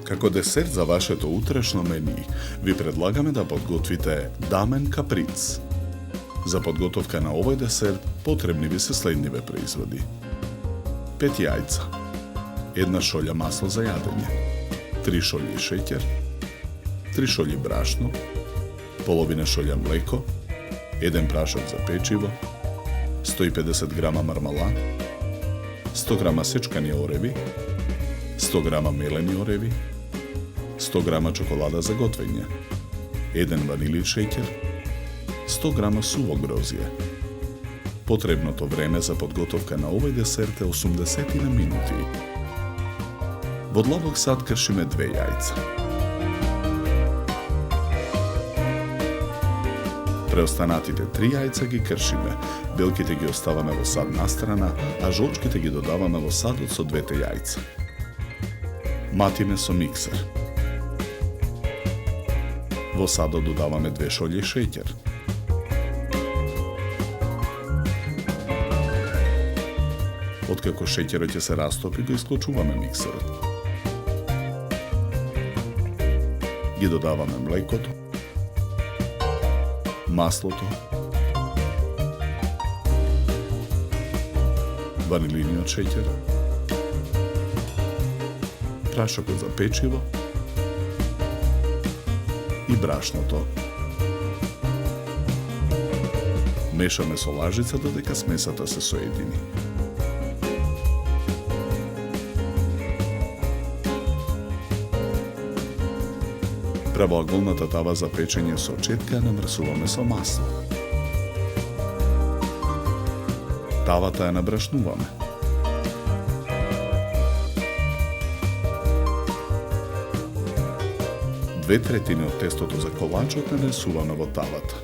Како десерт за вашето утрешно мени, ви предлагаме да подготвите дамен каприц. За подготовка на овој десерт потребни ви се следниве производи: 5 јајца, 1 шолја масло за јадење, 3 шолји шеќер, 3 шолји брашно, половина шолја млеко, 1 прашок за печиво, 150 грама мармалад, 100 грама сечкани ореви, 100 грама мелени ореви, 100 грама чоколада за готвење, 1 ванилин шеќер, 100 грама суво грозје. Потребното време за подготовка на овој десерт е 80 минути. Во длабок сад кршиме 2 јајца. Преостанатите 3 јајца ги кршиме, белките ги оставаме во сад настрана, а жолчките ги додаваме во садот со двете јајца. Матиме со миксер. Во садот додаваме 2 шолји шеќер. Откако шеќерот ќе се растопи, го исклучуваме миксерот. Ги додаваме млекото, маслото, ванилиниот шеќер, прашокот за печиво и брашното. Мешаме со лажица додека смесата се соедини. Правоаголната тава за печење со четка ја намрсуваме со масло. Тавата ја набрашнуваме. Две третини од тестото за колачот нанесуваме во тавата.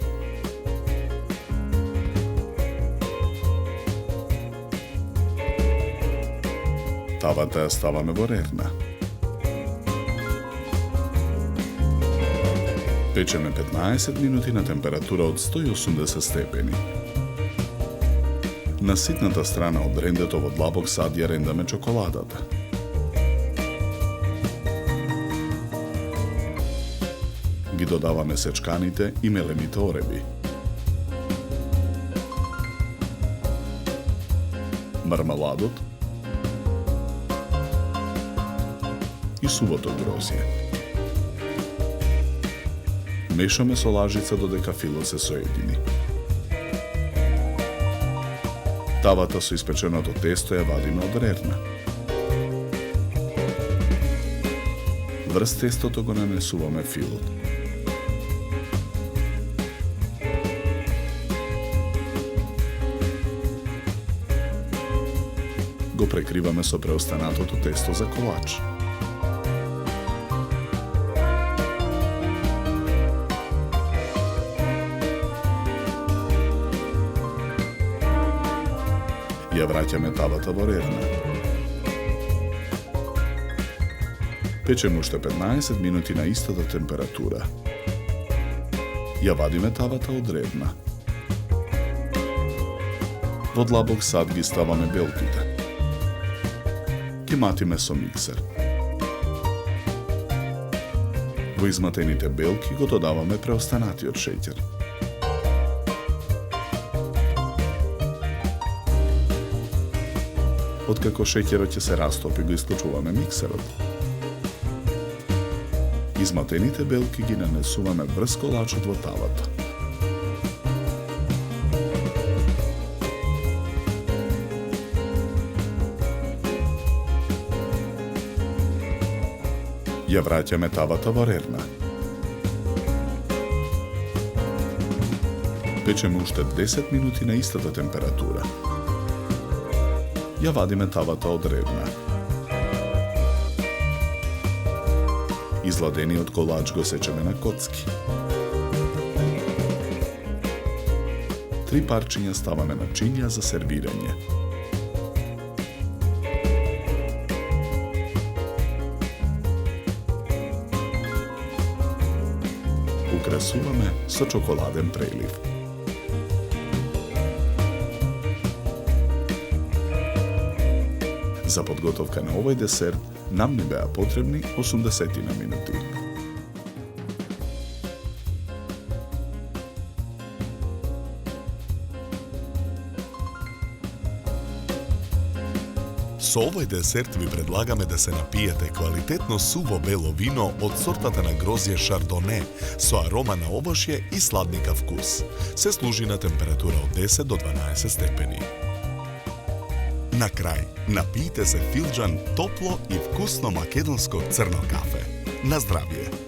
Тавата ја ставаме во рерна. Печеме 15 минути на температура од 180 степени. На ситната страна од рендето во длабок сад ја рендаме чоколадата. Ги додаваме сечканите и мелените ореви. Мармаладот и сувото грозје. Мешаме со лажица додека филот се соедини. Тавата со испеченото тесто ја вадиме од рерна. Врз тестото го нанесуваме филот. Го прекриваме со преостанатото тесто за колач. Ја враќаме тавата во рерна. Печеме уште 15 минути на истата температура. Ја вадиме тавата од рерна. Во длабок сад ги ставаме белките. Ги матиме со миксер. Во изматените белки го додаваме преостанатиот шеќер. Откако шеќерот ќе се растопи, го исклучуваме миксерот. Изматените белки ги нанесуваме врз колачот во тавата. Ја враќаме тавата во рерна. Печеме уште 10 минути на истата температура. Ја вадиме тавата од рерна. Изладениот колач го сечеме на коцки. 3 парчиња ставаме на чинја за сервирање. Украсуваме со чоколаден прелив. Za podgotovka na ovaj desert nam ne beja potrebni 80 minuti. Za ovaj desert vi predlagame da se napijete kvalitetno suvo belo vino od sortata na grozdje Chardonnay, so aroma na ovošje i sladnika vkus. Se služi na temperatura od 10 do 12 stepeni. Na kraj, napijte se fildžan toplo i vkusno makedonsko crno kafe. Na zdravje!